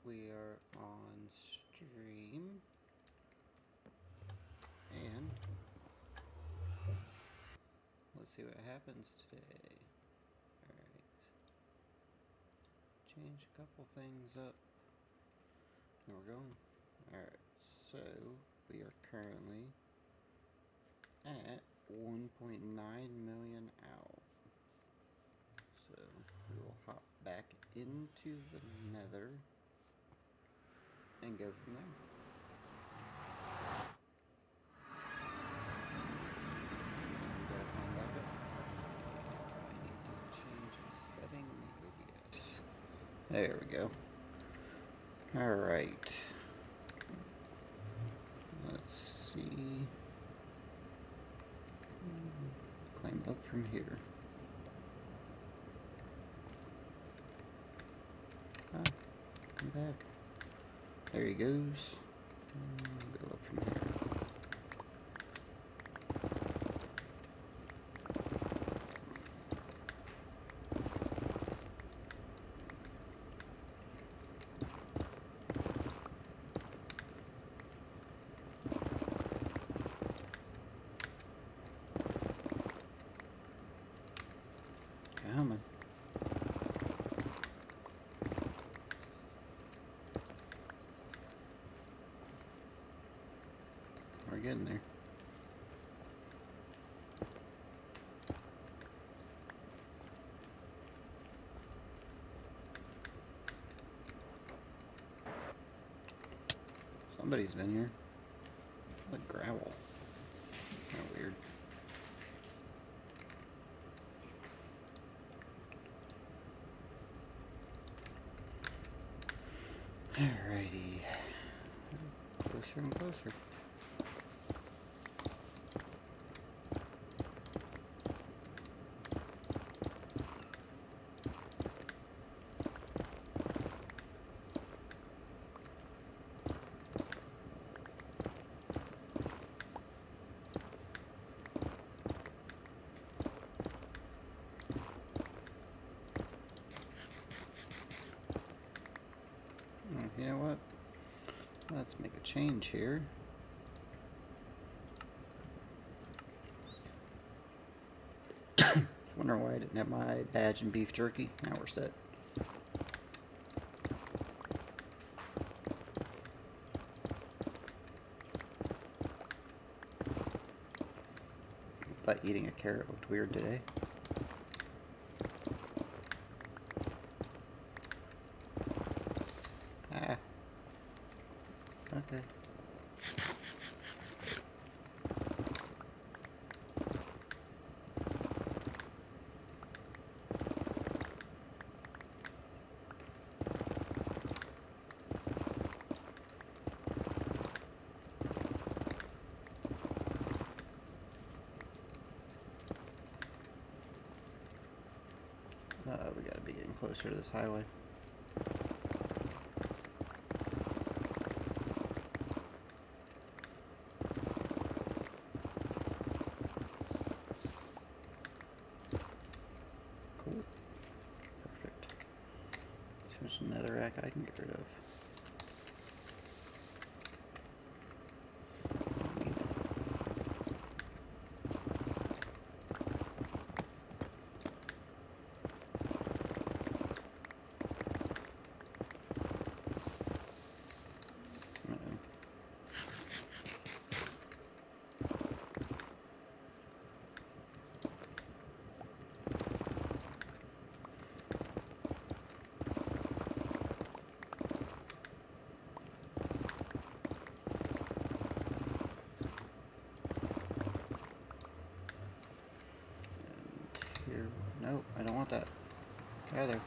We are on stream, and let's see what happens today. Alright, change a couple things up. Here we're going. Alright, so we are currently at 1.9 million out. So we will hop back into the nether and go from there. We gotta climb back up. I need to change the setting in the OBS. There we go. Alright. Let's see. Climb up from here. Ah, come back. There he goes. Go up from here. Coming. We're getting there. Somebody's been here. Like gravel. Kind of weird. Alrighty. Closer and closer. You know what? Let's make a change here. Just wondering why I didn't have my badge and beef jerky. Now we're set. Thought eating a carrot looked weird today. Ah. Okay. We gotta be getting closer to this highway. Cool. Perfect. So there's another rack I can get rid of. Here. Nope, I don't want that. Get out of there.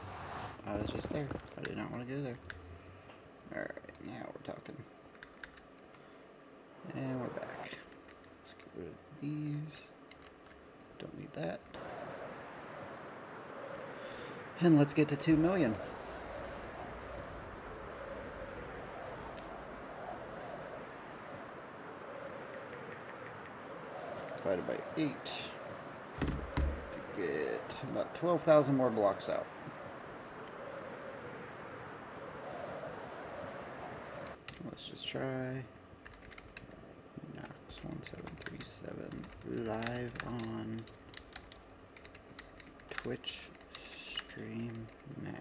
I was just there. I did not want to go there. Alright, now we're talking. And we're back. Let's get rid of these. Don't need that. And let's get to 2 million. Divided by 8. To get about 12,000 more blocks out. let's just try Knox 1737 live on Twitch stream now.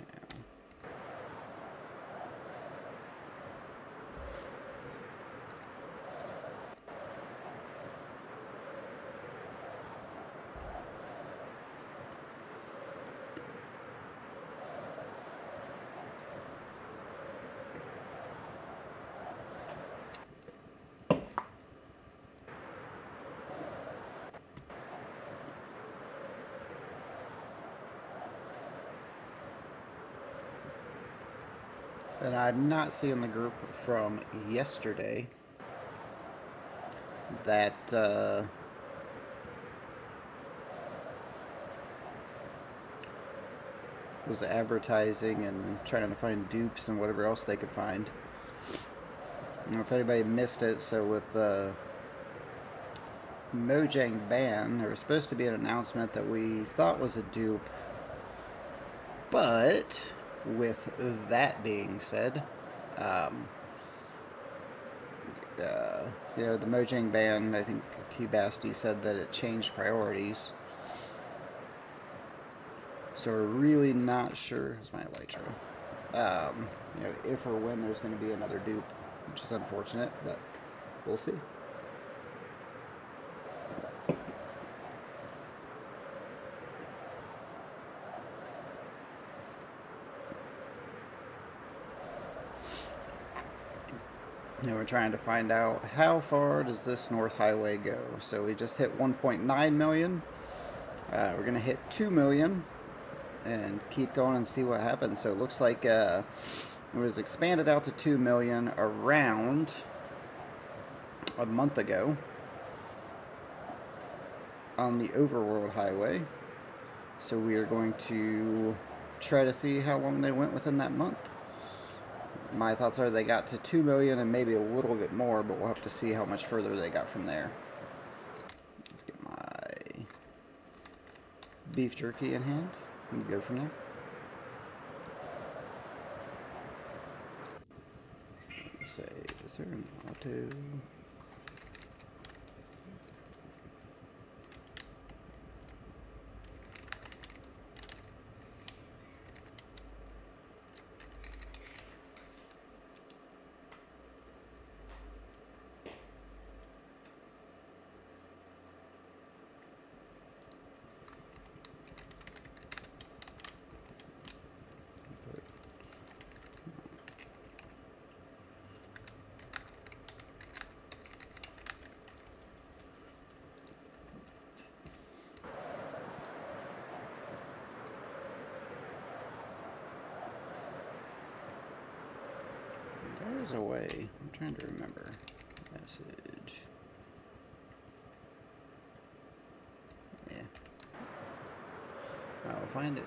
And I'm not seeing the group from yesterday that was advertising and trying to find dupes and whatever else they could find. I don't know if anybody missed it. So with the Mojang ban, there was supposed to be an announcement that we thought was a dupe. But with that being said, you know, the Mojang ban, I think Cubasti said that it changed priorities. So we're really not sure. Is my Elytra? You know, if or when there's going to be another dupe, which is unfortunate, but we'll see. Now we're trying to find out how far does this North Highway go. So we just hit 1.9 million. We're going to hit 2 million and keep going and see what happens. So it looks like it was expanded out to 2 million around a month ago on the Overworld Highway. So we are going to try to see how long they went within that month. My thoughts are they got to 2 million and maybe a little bit more, but we'll have to see how much further they got from there. Let's get my beef jerky in hand and go from there. Let's say, is there an auto? There's a way. I'm trying to remember. Message. Yeah. I'll find it.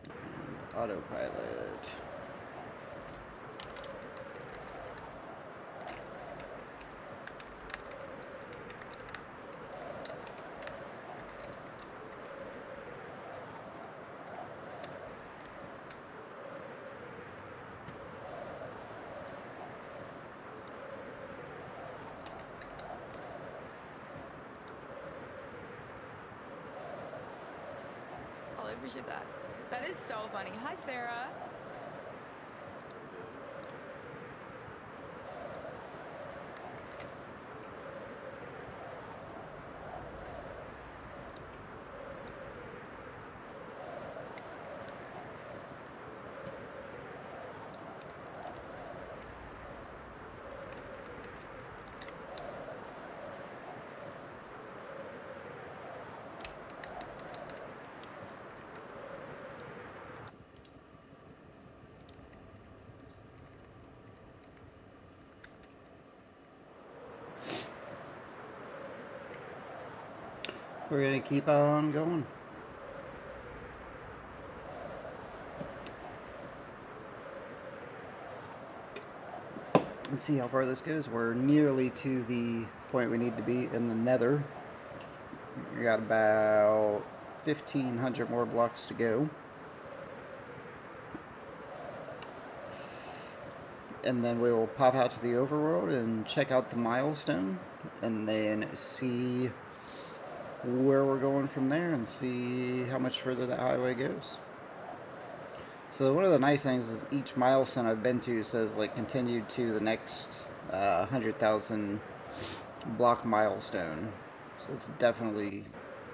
And autopilot. I appreciate that. That is so funny. Hi, Sarah. We're going to keep on going. Let's see how far this goes. We're nearly to the point we need to be in the nether. We got about 1,500 more blocks to go. And then we will pop out to the overworld and check out the milestone. And then see where we're going from there and see how much further the highway goes. So one of the nice things is each milestone I've been to says like continued to the next 100,000 block milestone. So it's definitely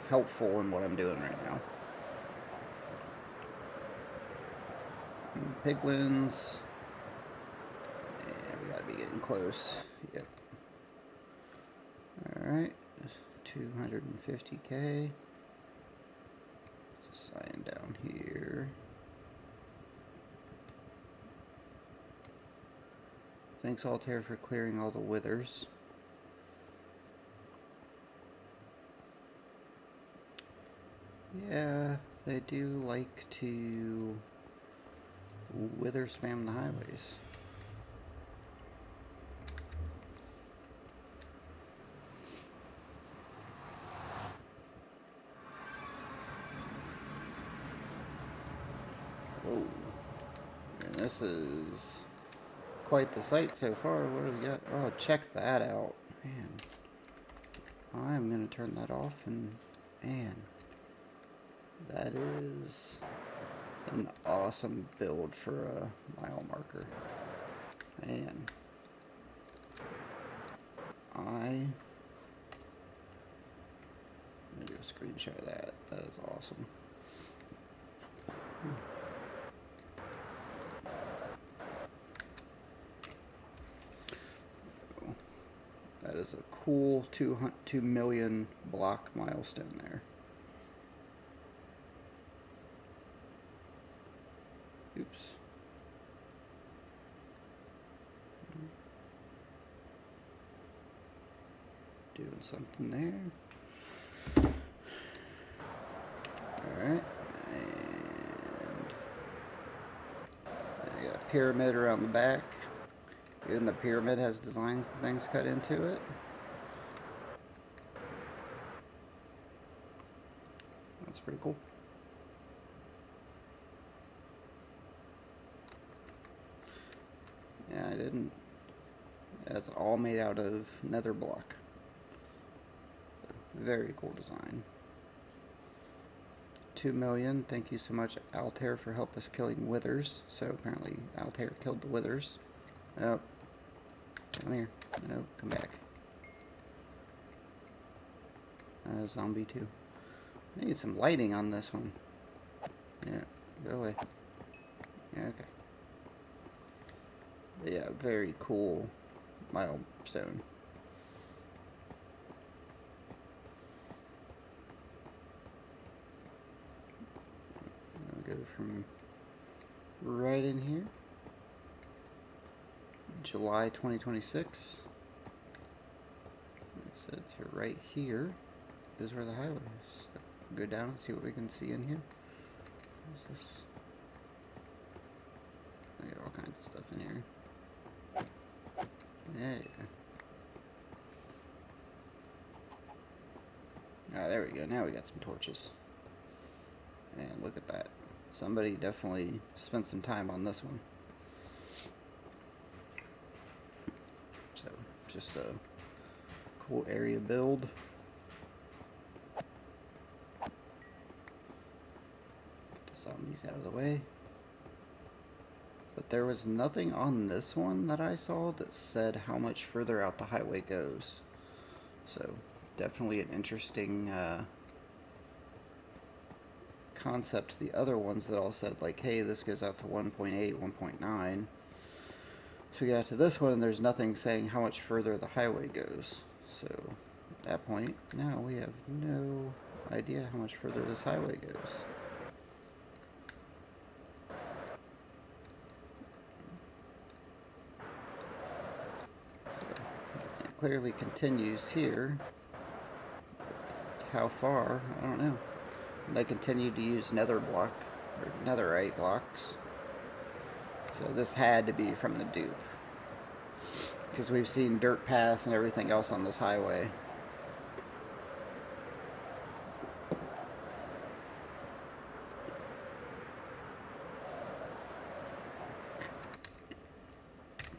helpful in what I'm doing right now. Piglins. Yeah, we gotta be getting close. Yep. Alright. 250k. Let's assign down here. Thanks, Altair, for clearing all the withers. Yeah, they do like to wither spam the highways. Whoa. And this is quite the sight so far. What do we got? Oh, check that out. Man. I'm going to turn that off and, man, that is an awesome build for a mile marker. Man. I'm going to do a screenshot of that. That is awesome. That is a cool 2 million block milestone there. Oops. Doing something there. Alright. And I got a pyramid around the back. Even the pyramid has designs and things cut into it. That's pretty cool. Yeah, I didn't. That's all made out of nether block. Very cool design. 2 million. Thank you so much, Altair, for help us killing withers. So apparently Altair killed the withers. Oh. Come here. No, come back. Zombie too. I need some lighting on this one. Yeah, go away. Yeah, okay. But yeah, very cool milestone. I'll go from right in here. July 2026. So it's right here is where the highway is. So go down and see what we can see in here. What's this? I got all kinds of stuff in here. Yeah. Ah, there we go. Now we got some torches. And look at that. Somebody definitely spent some time on this one. So, just a cool area build. Get the zombies out of the way. But there was nothing on this one that I saw that said how much further out the highway goes. So, definitely an interesting concept. The other ones that all said like, hey, this goes out to 1.8, 1.9. So we got to this one and there's nothing saying how much further the highway goes. So at that point, now we have no idea how much further this highway goes. So it clearly continues here. How far? I don't know. They continue to use nether block, or netherite blocks. So this had to be from the dupe. because we've seen dirt paths and everything else on this highway.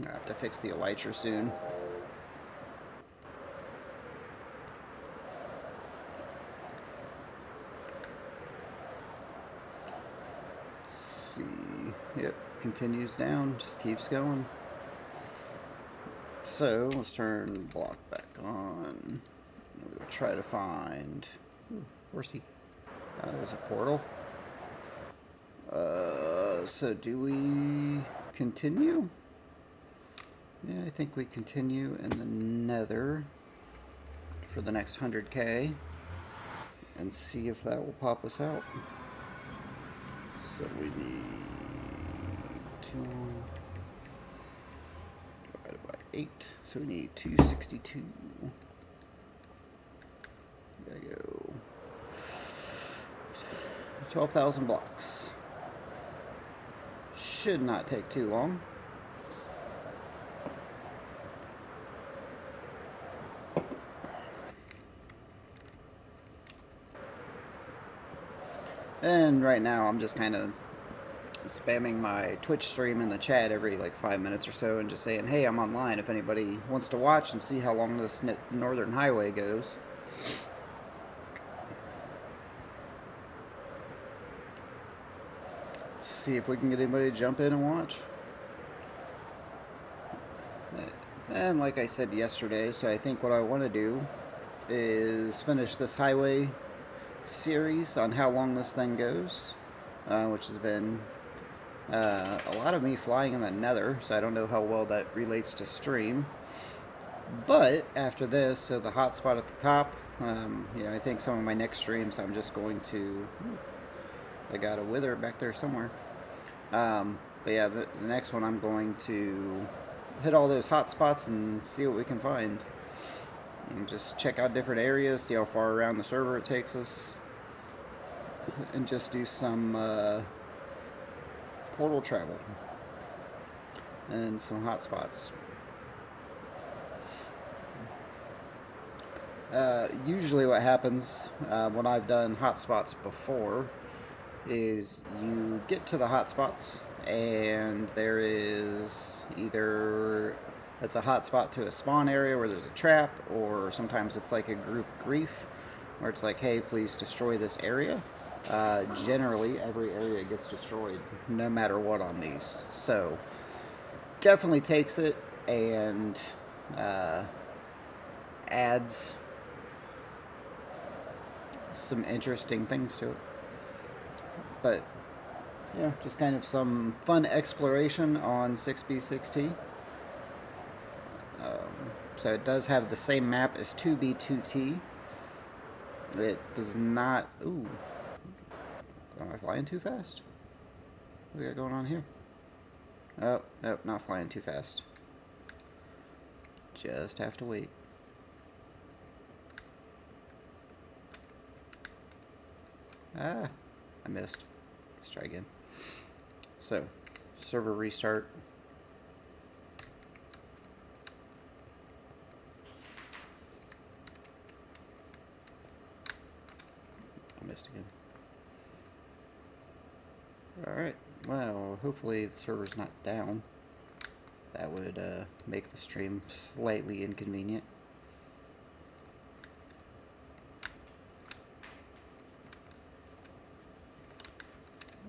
I have to fix the elytra soon. Let's see. Yep, continues down, just keeps going. So let's turn block back on. We'll try to find. Ooh, where's he? There's a portal. So do we continue? Yeah, I think we continue in the nether for the next 100k and see if that will pop us out. So we need 2 divided by 8. So we need 262. There you go. 12,000 blocks. Should not take too long. And right now I'm just kind of spamming my Twitch stream in the chat every like 5 minutes or so and just saying, hey, I'm online if anybody wants to watch and see how long this northern highway goes. Let's see if we can get anybody to jump in and watch. And like I said yesterday, so I think what I want to do is finish this highway series on how long this thing goes, which has been a lot of me flying in the nether, so I don't know how well that relates to stream. But after this, so the hotspot at the top, you know, I think some of my next streams I'm just going to, I got a wither back there somewhere. But yeah, the next one I'm going to hit all those hotspots and see what we can find. And just check out different areas, see how far around the server it takes us, and just do some portal travel and some hotspots. Usually what happens when I've done hotspots before is you get to the hotspots and there is either it's a hotspot to a spawn area where there's a trap, or sometimes it's like a group grief where it's like, hey, please destroy this area. Generally every area gets destroyed no matter what on these, so definitely takes it and adds some interesting things to it. But yeah, just kind of some fun exploration on 6B6T. So it does have the same map as 2B2T. It does not. Ooh, am I flying too fast? What we got going on here? Oh, nope, not flying too fast. Just have to wait. Ah, I missed. Let's try again. So, server restart. I missed again. Alright, well, hopefully the server's not down. That would make the stream slightly inconvenient.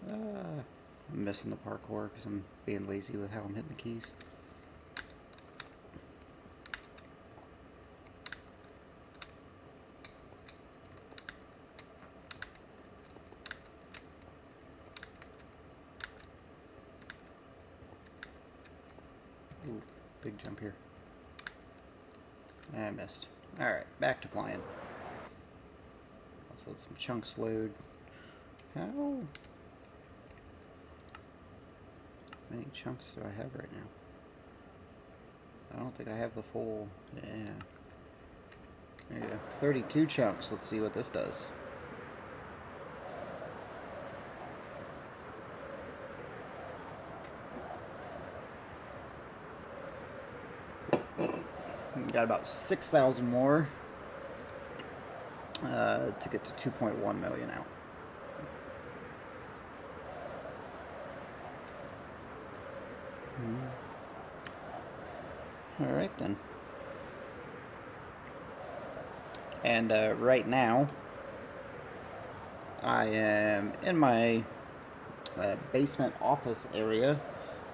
I'm missing the parkour because I'm being lazy with how I'm hitting the keys. Ooh, big jump here. I missed. Alright, back to flying. Let's let some chunks load. How many chunks do I have right now? I don't think I have the full. Yeah. There you go. 32 chunks. Let's see what this does. Got about 6,000 more to get to 2.1 million out. All right then. And right now, I am in my basement office area,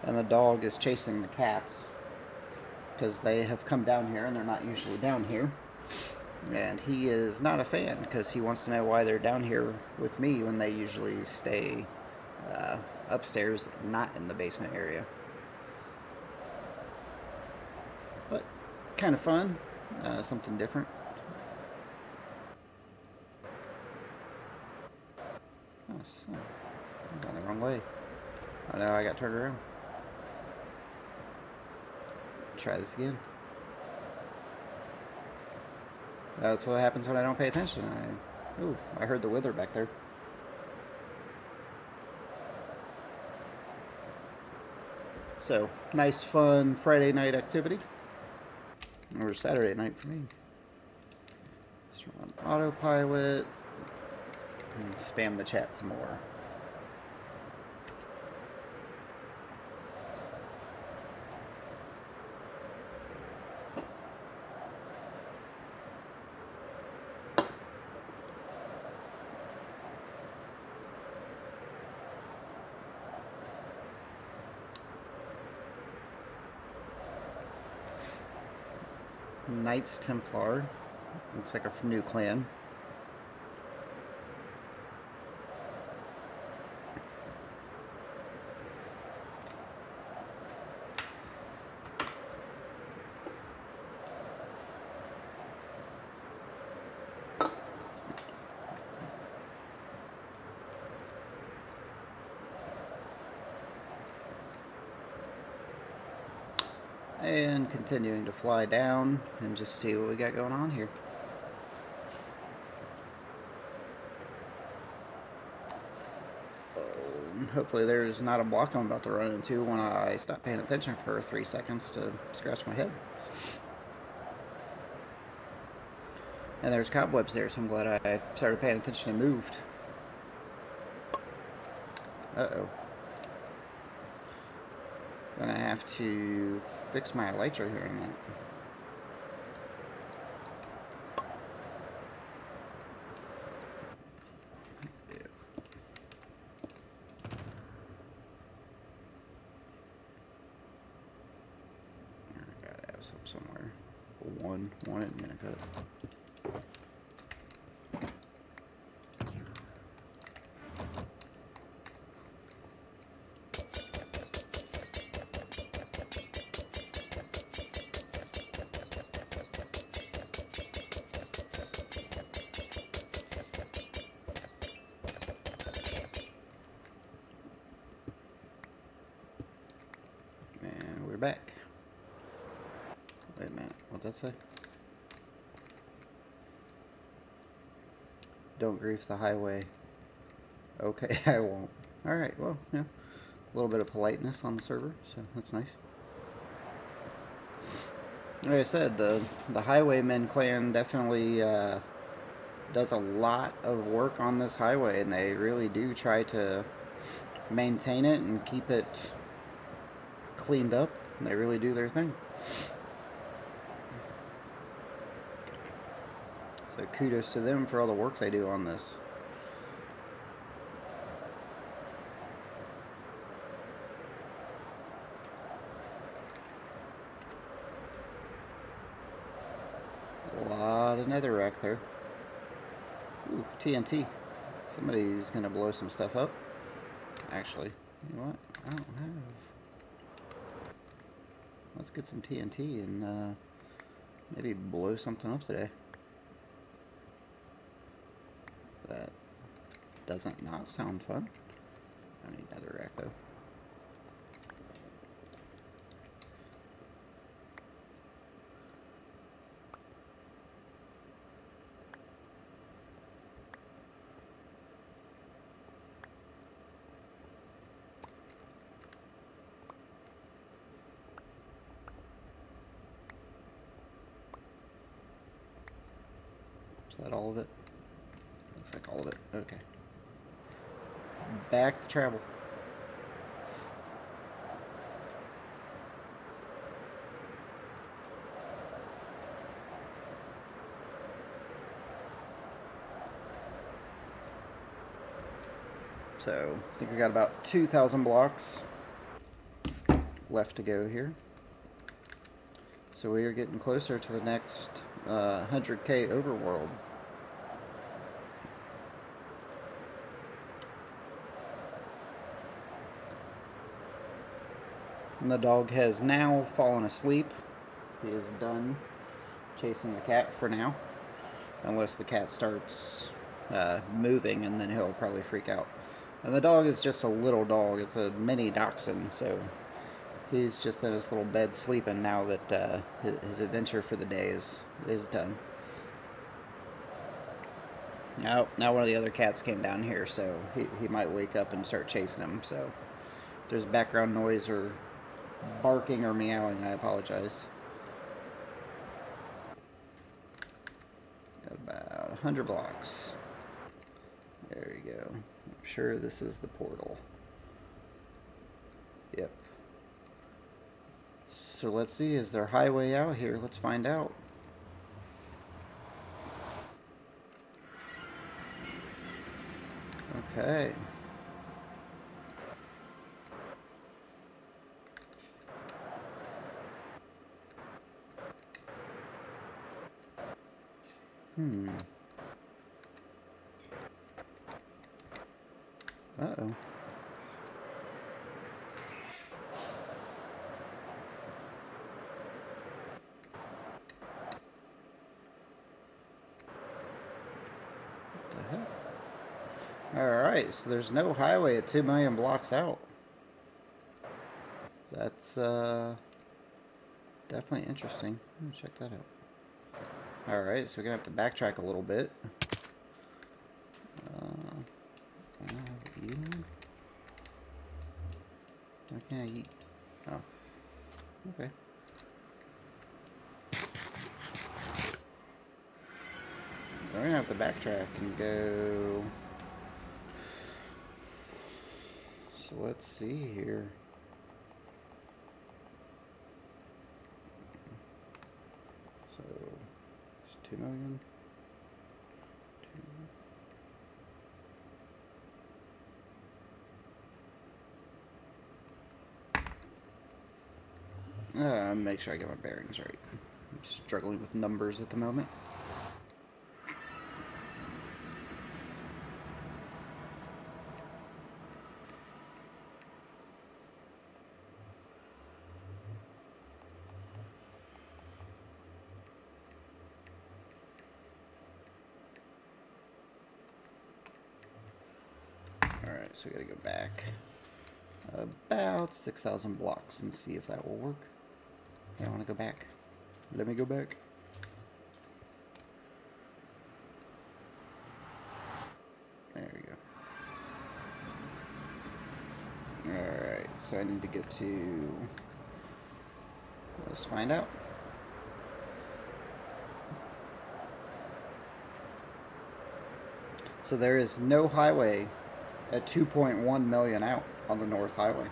and the dog is chasing the cats because they have come down here and they're not usually down here. And he is not a fan because he wants to know why they're down here with me when they usually stay upstairs, not in the basement area. But kind of fun, something different. Oh, so I'm going the wrong way. Oh no, I got turned around. Try this again. That's what happens when I don't pay attention. Ooh, I heard the wither back there. So, nice fun Friday night activity. Or Saturday night for me. Just run autopilot. And spam the chat some more. Knights Templar. Looks like a new clan. And continuing to fly down and just see what we got going on here. Hopefully there's not a block I'm about to run into when I stop paying attention for 3 seconds to scratch my head. And there's cobwebs there, so I'm glad I started paying attention and moved. Uh-oh. Gonna have to fix my elytra here in a minute. I gotta have some somewhere. One isn't gonna cut it. And we're back. Wait a minute, what'd that say? Don't grief the highway. Okay, I won't. Alright, well, yeah. A little bit of politeness on the server, so that's nice. Like I said, the Highwaymen clan definitely does a lot of work on this highway, and they really do try to maintain it and keep it cleaned up. They really do their thing. So kudos to them for all the work they do on this. A lot of netherrack there. Ooh, TNT. Somebody's gonna blow some stuff up. Actually, you know what? I don't have... Let's get some TNT and maybe blow something up today. That doesn't not sound fun. I need netherrack though. Is that all of it? Looks like all of it. Okay. Back to travel. So, I think we got about 2,000 blocks left to go here. So we are getting closer to the next 100K overworld. And the dog has now fallen asleep. He is done chasing the cat for now. Unless the cat starts moving, and then he'll probably freak out. And the dog is just a little dog. It's a mini dachshund, so he's just in his little bed sleeping now that his adventure for the day is done. Now one of the other cats came down here, so he might wake up and start chasing him. So if there's background noise or barking or meowing, I apologize. Got about 100 blocks. There you go. I'm sure this is the portal. Yep. So let's see, is there a highway out here? Let's find out. Okay. Uh-oh. What the heck? Alright, so there's no highway at 2 million blocks out. That's definitely interesting. Let me check that out. Alright, so we're gonna have to backtrack a little bit. Why can't I eat? Oh. Okay. We're gonna have to backtrack and go. So let's see here. So it's 2 million. Make sure I get my bearings right. I'm struggling with numbers at the moment. Alright, so we gotta go back about 6,000 blocks and see if that will work. I want to go back. Let me go back. There we go. Alright, so I need to get to... Let's find out. So there is no highway at 2.1 million out on the North Highway.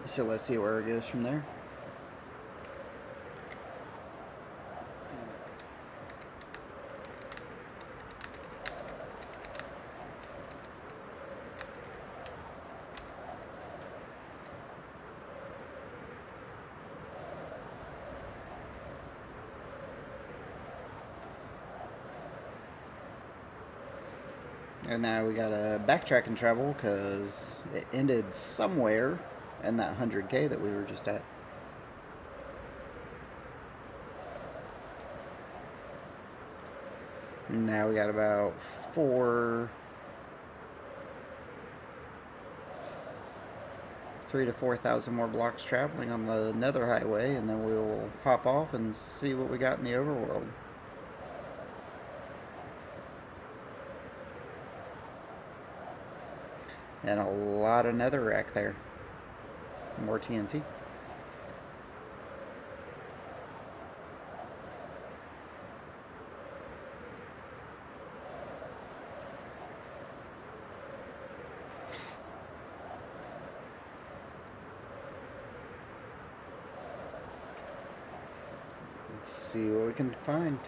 So let's see where it goes from there. And now we gotta backtrack and travel because it ended somewhere in that 100K that we were just at. Now we got about 3,000 to 4,000 more blocks traveling on the Nether Highway, and then we'll hop off and see what we got in the overworld. And a lot of netherrack there. More TNT. see what we can find.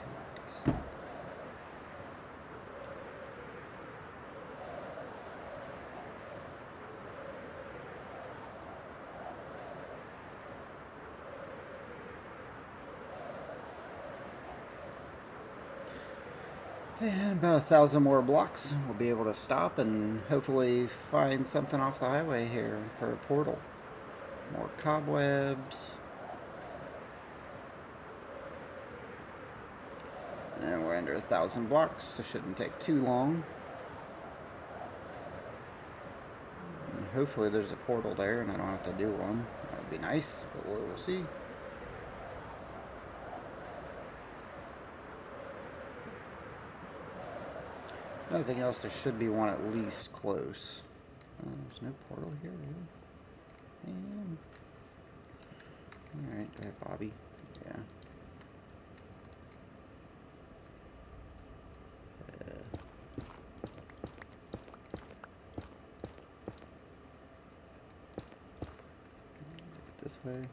And about 1,000 more blocks, we'll be able to stop and hopefully find something off the highway here for a portal. More cobwebs. And we're under 1,000 blocks, so shouldn't take too long. And hopefully there's a portal there and I don't have to do one. That would be nice, but we'll see. Nothing else, there should be one at least close. There's no portal here, really. Alright, go ahead, Bobby. Yeah. This way.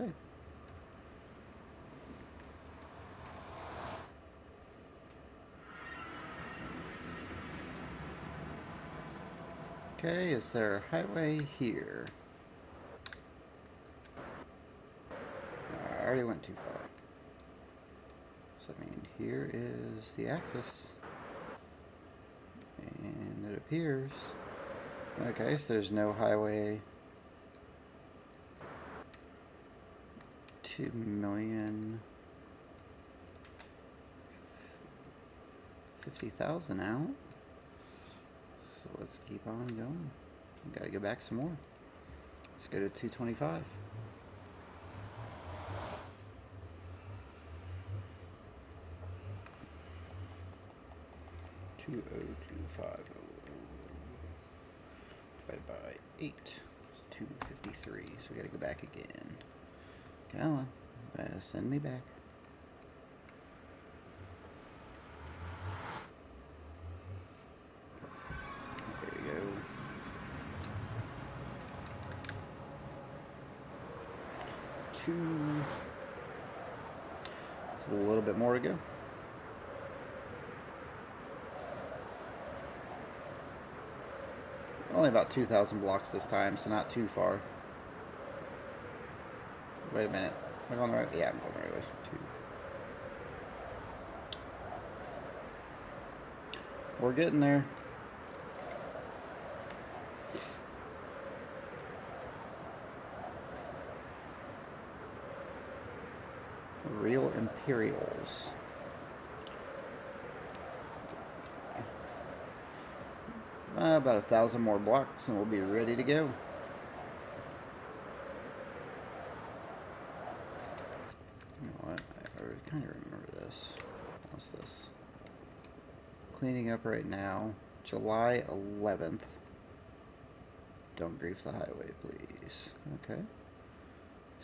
Okay. Okay, is there a highway here? No, I already went too far. So, I mean, here is the axis. And it appears... Okay, so there's no highway... 2,050,000 out. So let's keep on going. We gotta go back some more. Let's go to 225. 202,500 divided by 8 is 253. So we gotta go back again. Come on, send me back. There you go. A little bit more to go. Only about 2,000 blocks this time, so not too far. Wait a minute. Am I going the right way? Yeah, I'm going the right way. We're getting there. Real Imperials. About 1,000 more blocks and we'll be ready to go. You know what? I kind of remember this. What's this? Cleaning up right now. July 11th. Don't grief the highway, please. Okay.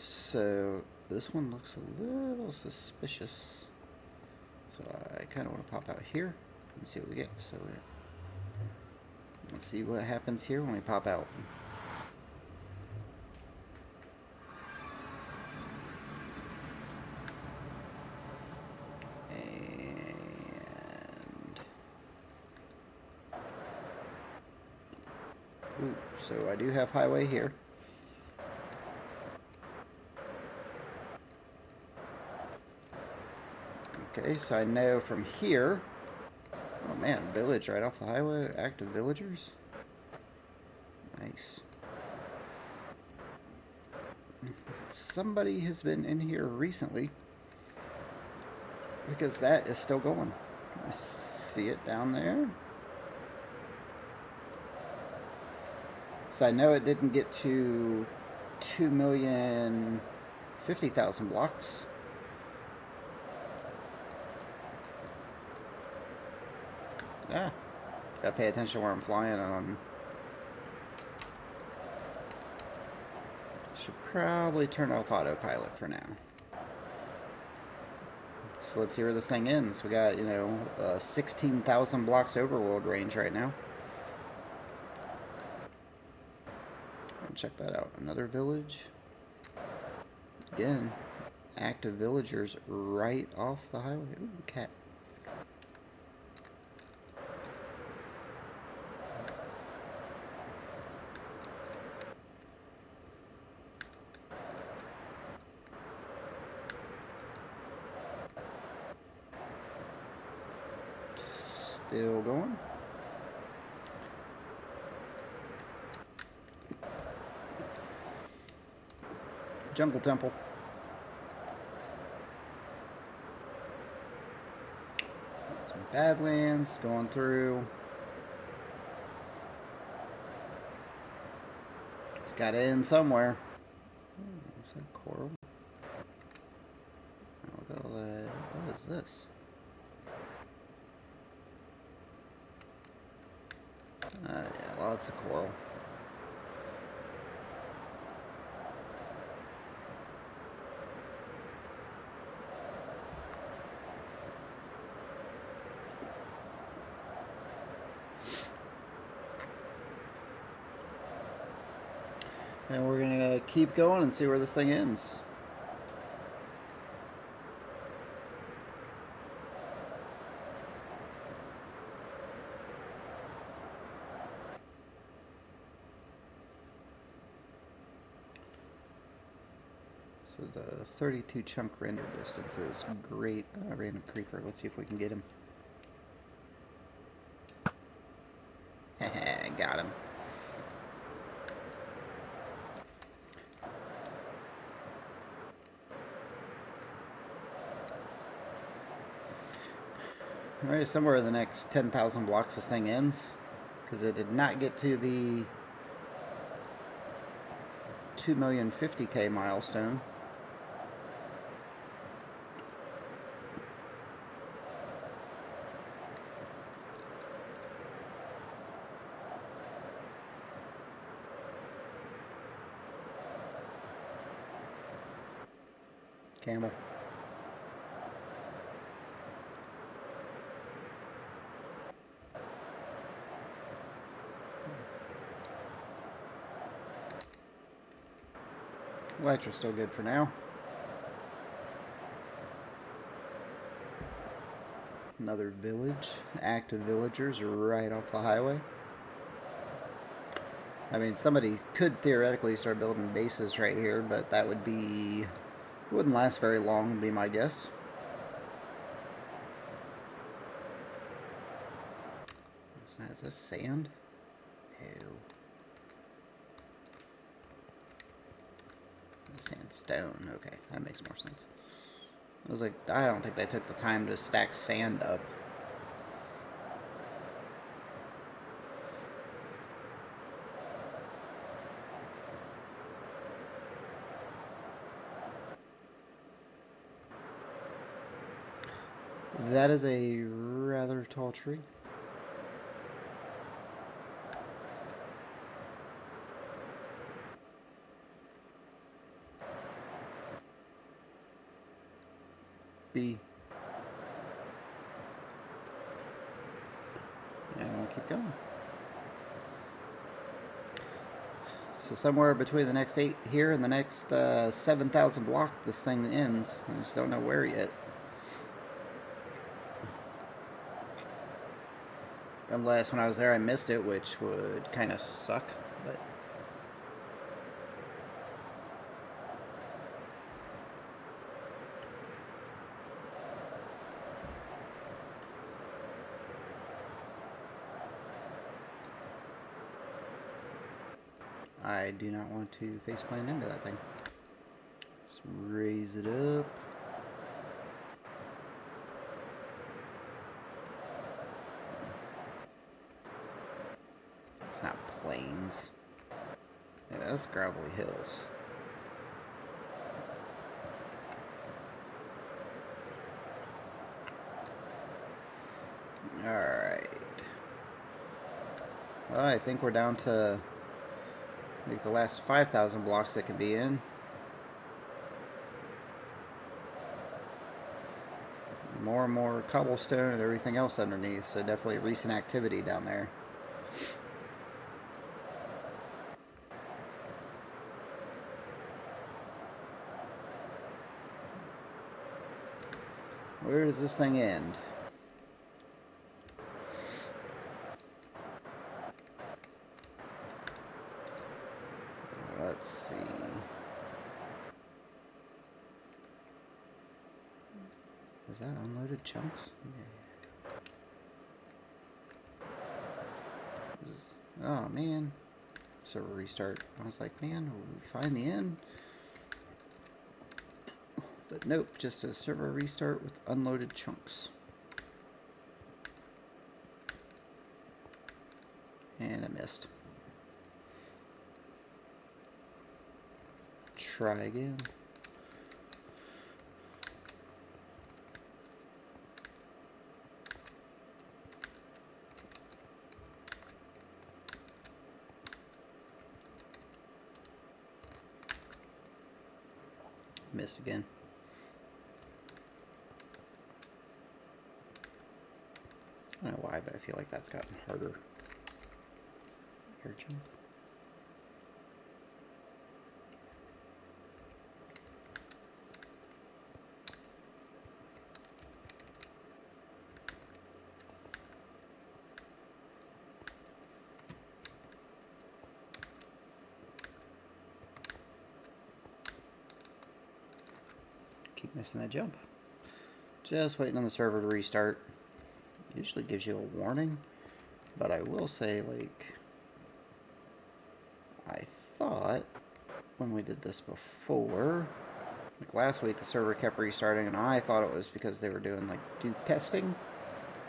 So, this one looks a little suspicious. So, I kind of want to pop out here and see what we get. So, let's see what happens here when we pop out. Ooh, so I do have highway here. Okay, so I know from here. Oh man, village right off the highway, active villagers. Nice. Somebody has been in here recently because that is still going. I see it down there. So I know it didn't get to 2,050,000 blocks. Ah, gotta pay attention where I'm flying on. probably turn off autopilot for now. So let's see where this thing ends. We got, 16,000 blocks overworld range right now. Check that out. Another village. Again, active villagers right off the highway. Ooh, cat. Still going. Jungle Temple. Some Badlands going through. It's got to end somewhere. Is that coral? Oh, look at all that. What is this? Yeah, lots of coral. And we're gonna keep going and see where this thing ends. So the 32 chunk render distance is great. Random creeper. Let's see if we can get him. Got him. Alright, somewhere in the next 10,000 blocks this thing ends. Because it did not get to the 2,050,000 milestone. Camel. Elytra's still good for now. Another village. Active villagers right off the highway. I mean, somebody could theoretically start building bases right here, but that would be... wouldn't last very long, would be my guess. Is this sand? No. Sandstone. Okay, that makes more sense. I was like, I don't think they took the time to stack sand up. That is a rather tall tree. B. And we'll keep going. So somewhere between the next 8 here and the next 7,000 block, this thing ends. I just don't know where yet. Unless when I was there I missed it, which would kind of suck, but... I do not want to faceplant into that thing. Let's raise it up. It's not plains. Yeah, that's gravelly hills. Alright. Well, I think we're down to like the last 5,000 blocks that can be in. more and more cobblestone and everything else underneath, so definitely recent activity down there. Where does this thing end? Let's see. Is that unloaded chunks? Yeah. Oh man. Server restart. I was like, man, will we find the end? But nope, just a server restart with unloaded chunks. And I missed. Try again. Missed again. I don't know why, but I feel like that's gotten harder. Urgent. Keep missing that jump. Just waiting on the server to restart. Usually gives you a warning, but I will say, like, I thought when we did this before, like last week, the server kept restarting, and I thought it was because they were doing like Duke testing,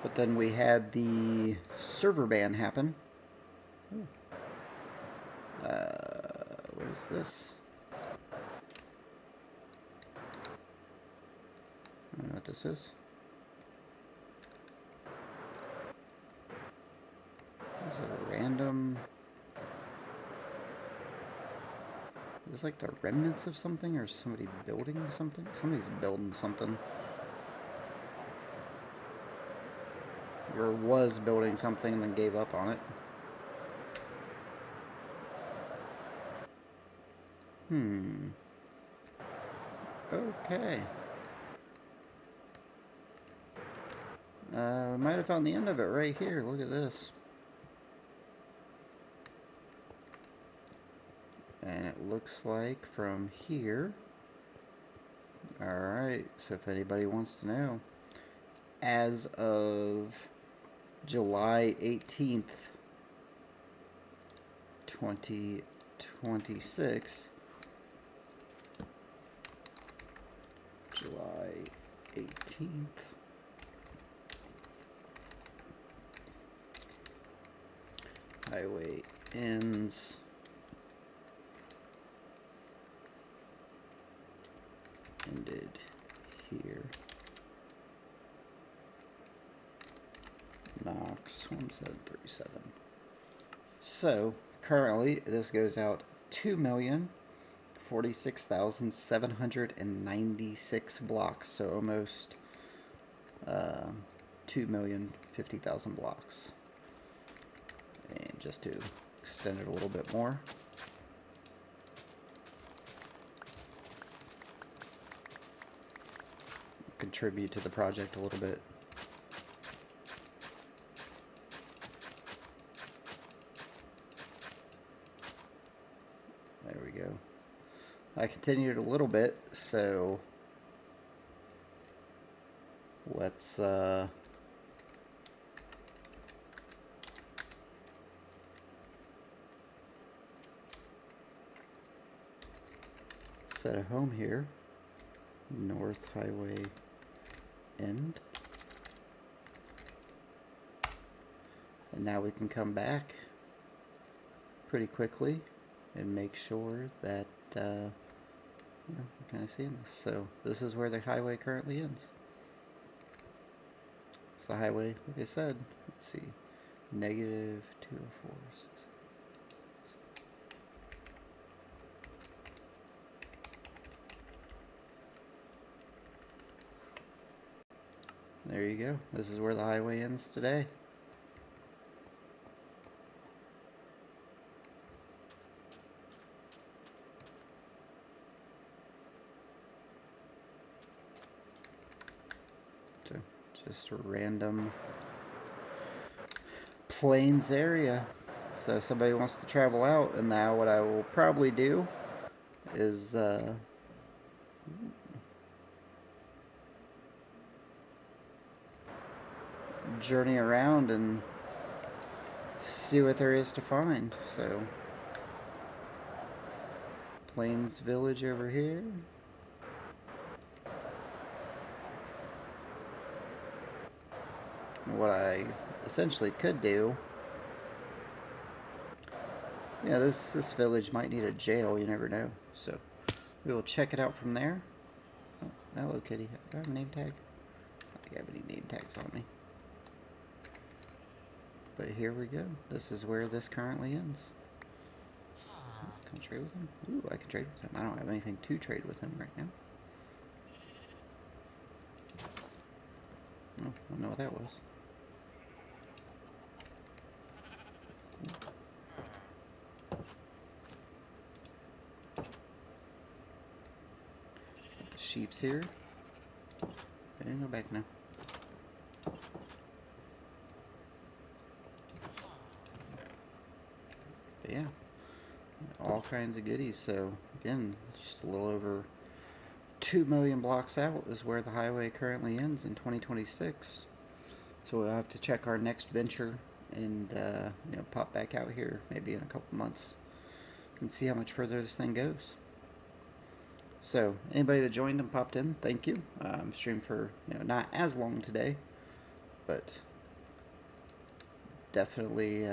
but then we had the server ban happen. What is this? I don't know what this is. Is it a random? Is this like the remnants of something, or somebody building something? Somebody's building something. Or was building something and then gave up on it. Okay. We might have found the end of it right here. Look at this. And it looks like from here. Alright, so if anybody wants to know, as of July 18th, 2026, July 18th, highway ends ended here. Knox 1737. So currently this goes out 2,046,796 blocks, so almost 2,050,000 blocks. And just to extend it a little bit more, contribute to the project a little bit. There we go. I continued a little bit, so let's set a home here. North Highway end. And now we can come back pretty quickly and make sure that we're kind of seeing this. So this is where the highway currently ends. It's the highway, like I said. Let's see, negative 204. there you go. This is where the highway ends today. So, just a random plains area. So if somebody wants to travel out, and now what I will probably do is journey around and see what there is to find. So Plains Village over here. What I essentially could do, yeah, this village might need a jail, you never know. So we will check it out from there. Oh, hello kitty. Do I have a name tag? I don't think I have any name tags on me. But here we go. This is where this currently ends. Can I trade with him? Ooh, I can trade with him. I don't have anything to trade with him right now. Oh, I don't know what that was. The sheep's here. I didn't go back now. But yeah, all kinds of goodies. So again, just a little over 2 million blocks out is where the highway currently ends in 2026. So we'll have to check our next venture and pop back out here maybe in a couple months and see how much further this thing goes. So anybody that joined and popped in, thank you. I'm streamed for not as long today, but definitely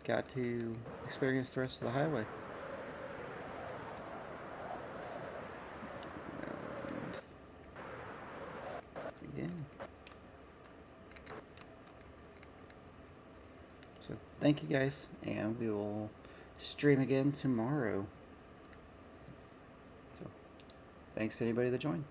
got to experience the rest of the highway. And again. So thank you guys, and we will stream again tomorrow. So thanks to anybody that joined.